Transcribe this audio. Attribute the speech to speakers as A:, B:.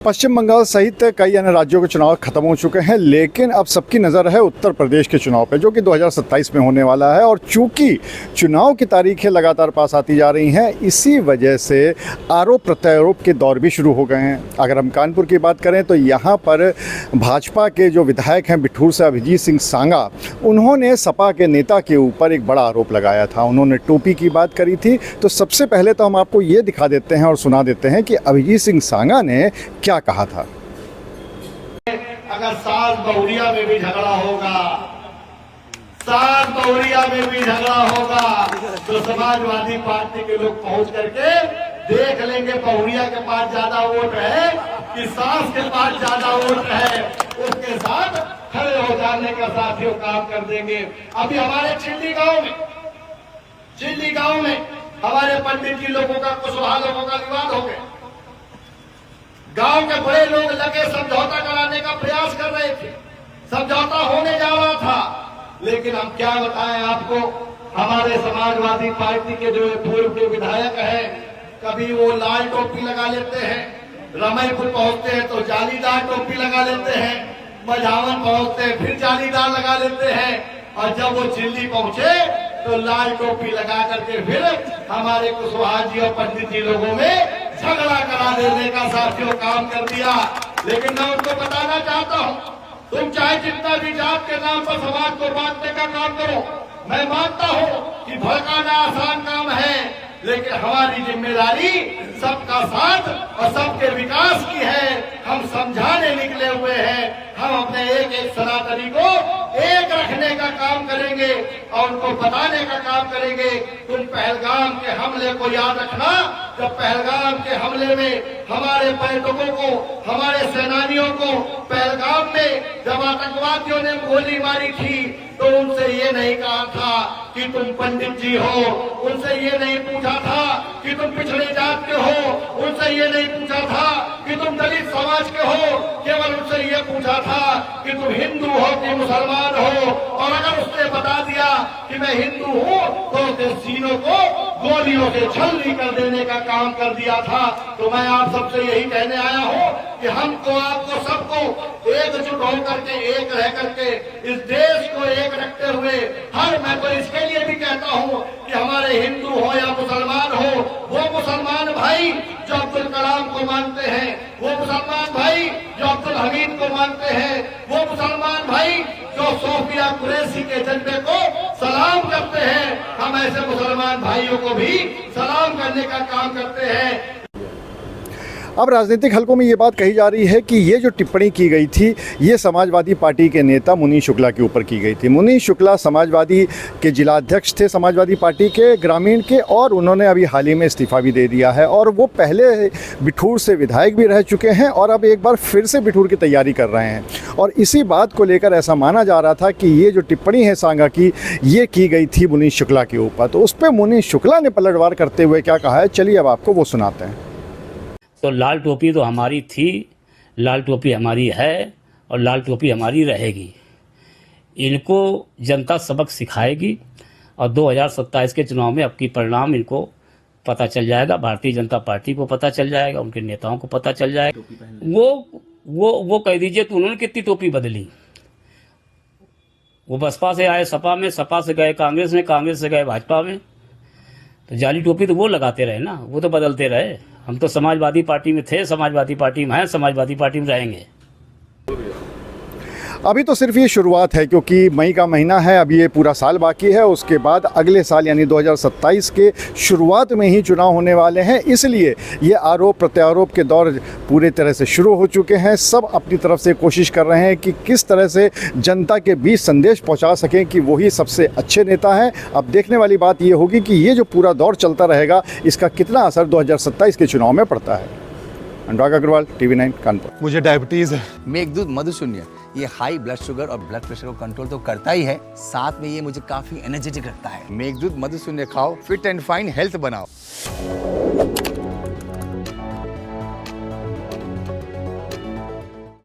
A: पश्चिम बंगाल सहित कई अन्य राज्यों के चुनाव खत्म हो चुके हैं, लेकिन अब सबकी नज़र है उत्तर प्रदेश के चुनाव पे, जो कि 2027 में होने वाला है। और चूंकि चुनाव की तारीखें लगातार पास आती जा रही हैं, इसी वजह से आरोप प्रत्यारोप के दौर भी शुरू हो गए हैं। अगर हम कानपुर की बात करें तो यहाँ पर भाजपा के जो विधायक हैं बिठूर से अभिजीत सिंह सांगा, उन्होंने सपा के नेता के ऊपर एक बड़ा आरोप लगाया था। उन्होंने टोपी की बात करी थी। तो सबसे पहले तो हम आपको ये दिखा देते हैं और सुना देते हैं कि अभिजीत सिंह सांगा ने क्या कहा था।
B: अगर सास बहुरिया में भी झगड़ा होगा, सास बहुरिया में भी झगड़ा होगा, तो समाजवादी पार्टी के लोग पहुंच करके देख लेंगे बहुरिया के पास ज्यादा वोट है कि सास के पास ज्यादा वोट है, उसके साथ खड़े हो जाने का साथियों काम कर देंगे। अभी हमारे चिल्ली गांव में हमारे पंडित जी लोगों का, कुशवाहा लोगों का विवाद हो गया। गांव के बड़े लोग लगे समझौता कराने का प्रयास कर रहे थे, समझौता होने जा रहा था, लेकिन हम क्या बताएं आपको, हमारे समाजवादी पार्टी के जो पूर्व के विधायक हैं, कभी वो लाल टोपी लगा लेते हैं, रमैपुर पहुंचते हैं तो जालीदार टोपी लगा लेते हैं, मझावन पहुंचते हैं फिर जालीदार लगा लेते हैं, और जब वो चिल्ली पहुंचे तो लाल टोपी लगा करके फिर हमारे कुशवाहा जी और पंडित जी लोगों में झगड़ा करा देने का साथियों काम कर दिया। लेकिन मैं उनको बताना चाहता हूं, तुम चाहे जितना भी जात के नाम पर समाज को बांटने का काम करो, मैं मानता हूं कि भड़काना आसान काम है, लेकिन हमारी जिम्मेदारी सबका साथ और सबके विकास की है। हम समझाने निकले हुए हैं, हम अपने एक एक सनातनी को एक रखने का काम करेंगे और उनको बताने का काम करेंगे। तुम पहलगाम के हमले को याद रखना, जब पहलगाम के हमले में हमारे पर्यटकों को, हमारे सेनानियों को पहलगाम में जब आतंकवादियों ने गोली मारी थी, तो उनसे ये नहीं कहा था कि तुम पंडित जी हो, उनसे ये नहीं पूछा था कि तुम पिछड़े जात के हो, उनसे ये नहीं पूछा था कि तुम दलित समाज के हो, केवल उनसे ये पूछा था कि तुम हिंदू हो कि मुसलमान हो। और अगर उसने बता दिया कि मैं हिंदू हूँ तो उसके सीनों को गोलियों से छलनी कर देने का काम कर दिया था। तो मैं आप सबसे यही कहने आया हूँ कि हमको, आपको, सबको एकजुट होकर के, एक रह करके इस देश को एक रखते हुए मैं तो इसके लिए भी कहता हूँ कि हमारे हिंदू हो या मुसलमान हो, वो मुसलमान भाई जो अब्दुल कलाम को मानते हैं, वो मुसलमान भाई जो अब्दुल हमीद को मानते हैं, वो मुसलमान भाई जो सोफिया कुरैशी के जज्बे को सलाम करते हैं, हम ऐसे मुसलमान भाइयों को भी सलाम करने का काम करते हैं।
A: अब राजनीतिक हलकों में ये बात कही जा रही है कि ये जो टिप्पणी की गई थी, ये समाजवादी पार्टी के नेता मुनीष शुक्ला के ऊपर की गई थी। मुनीष शुक्ला समाजवादी के जिला अध्यक्ष थे, समाजवादी पार्टी के ग्रामीण के, और उन्होंने अभी हाल ही में इस्तीफा भी दे दिया है। और वो पहले बिठूर से विधायक भी रह चुके हैं और अब एक बार फिर से बिठूर की तैयारी कर रहे हैं। और इसी बात को लेकर ऐसा माना जा रहा था कि ये जो टिप्पणी है सांगा की, ये की गई थी मुनीष शुक्ला के ऊपर। तो उस पर मुनीष शुक्ला ने पलटवार करते हुए क्या कहा है, चलिए अब आपको वो सुनाते हैं।
C: तो लाल टोपी तो हमारी थी, लाल टोपी हमारी है और लाल टोपी हमारी रहेगी। इनको जनता सबक सिखाएगी और 2027 के चुनाव में अब की परिणाम इनको पता चल जाएगा। भारतीय जनता पार्टी को पता चल जाएगा, उनके नेताओं को पता चल जाएगा। वो कह दीजिए तो उन्होंने कितनी टोपी बदली। वो बसपा से आए सपा में, सपा से गए कांग्रेस में, कांग्रेस से गए भाजपा में। तो जाली टोपी तो वो लगाते रहे ना, वो तो बदलते रहे। हम तो समाजवादी पार्टी में थे, समाजवादी पार्टी में हैं, समाजवादी पार्टी में रहेंगे।
A: अभी तो सिर्फ ये शुरुआत है, क्योंकि मई का महीना है, अभी ये पूरा साल बाकी है। उसके बाद अगले साल यानी 2027 के शुरुआत में ही चुनाव होने वाले हैं। इसलिए ये आरोप प्रत्यारोप के दौर पूरे तरह से शुरू हो चुके हैं। सब अपनी तरफ से कोशिश कर रहे हैं कि किस तरह से जनता के बीच संदेश पहुंचा सकें कि वही सबसे अच्छे नेता हैं। अब देखने वाली बात ये होगी कि ये जो पूरा दौर चलता रहेगा, इसका कितना असर 2027 के चुनाव में पड़ता है। अनुराग अग्रवाल, TV9 कानपुर।
D: मुझे डायबिटीज़ है।
E: मेघदूत मधुशून्य ये हाई ब्लड शुगर और ब्लड प्रेशर को कंट्रोल तो करता ही है, साथ में ये मुझे काफी एनर्जेटिक रखता है। मेघदूत मधुशून्य खाओ, फिट एंड फाइन हेल्थ बनाओ।